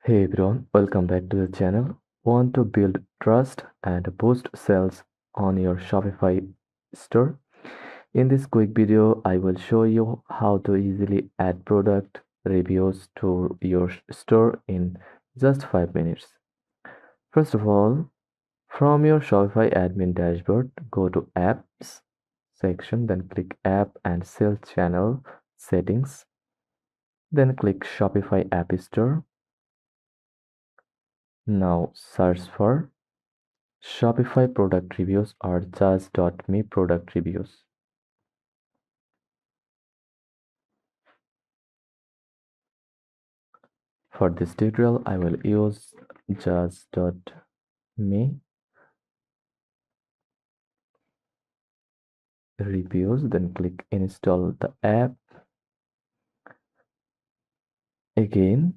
Hey everyone, welcome back to the channel. Want to build trust and boost sales on your Shopify store? In this quick video, I will show you how to easily add product reviews to your store in just 5 minutes. First of all, from your Shopify admin dashboard, go to Apps section, then click App and Sales Channel Settings, then click Shopify App Store. Now search for Shopify Product Reviews or just.me Product Reviews. For this tutorial, I will use just.me reviews, then click install the app. Again,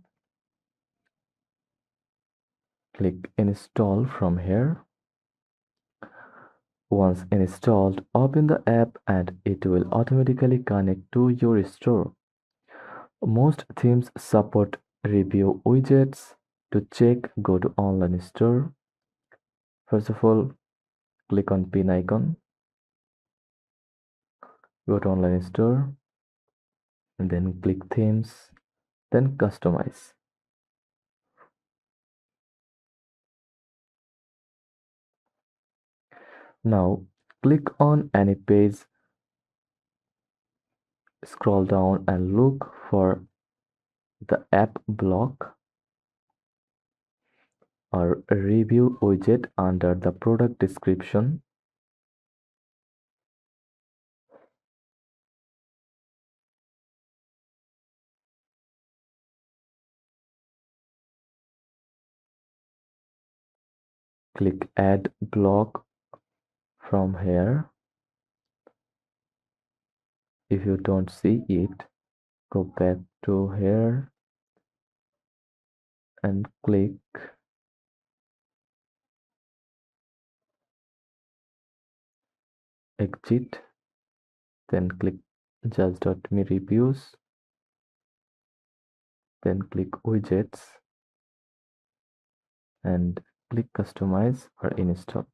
click install from here. Once installed, open the app and it will automatically connect to your store. Most themes support review widgets. To check, go to online store. First of all, click on pin icon, go to online store, and then click themes, then customize. Now click on any page, scroll down and look for the app block or review widget under the product description. Click add block from here. If you don't see it, go back to here and click exit, then click just.me reviews, then click widgets and click customize or install.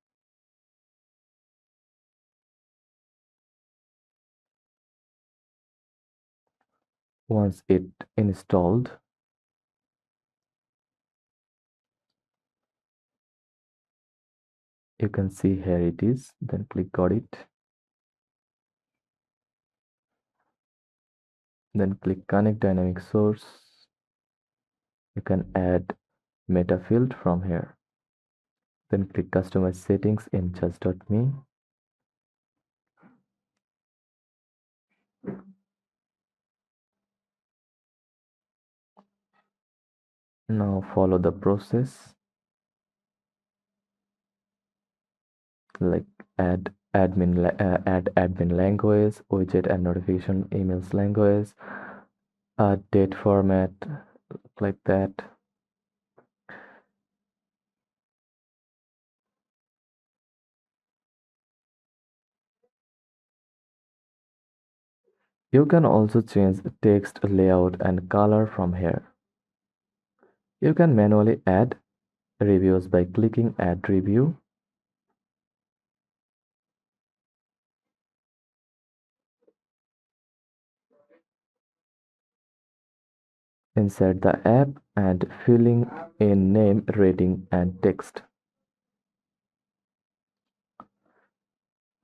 Once it installed, you can see here it is, then click got it, then click connect dynamic source. You can add meta field from here, then click customize settings in just.me. Now follow the process, like add admin language, widget and notification emails language, date format, like that. You can also change text layout and color from here. You can manually add reviews by clicking add review. Insert the app and filling in name, rating and text.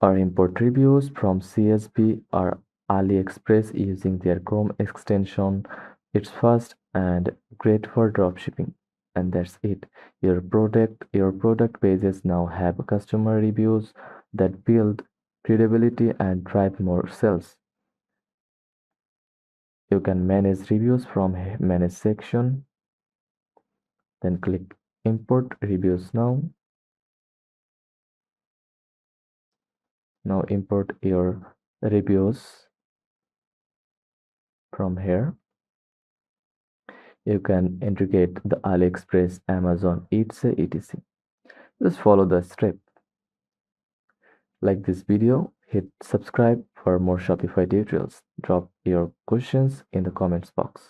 Or import reviews from CSV or AliExpress using their Chrome extension. It's fast and great for dropshipping. And that's it. Your product pages now have customer reviews that build credibility and drive more sales. You can manage reviews from manage section, then click import reviews now. Now import your reviews from here. You can integrate the AliExpress, Amazon, etc. Just follow the step. Like this video, hit subscribe for more Shopify tutorials. Drop your questions in the comments box.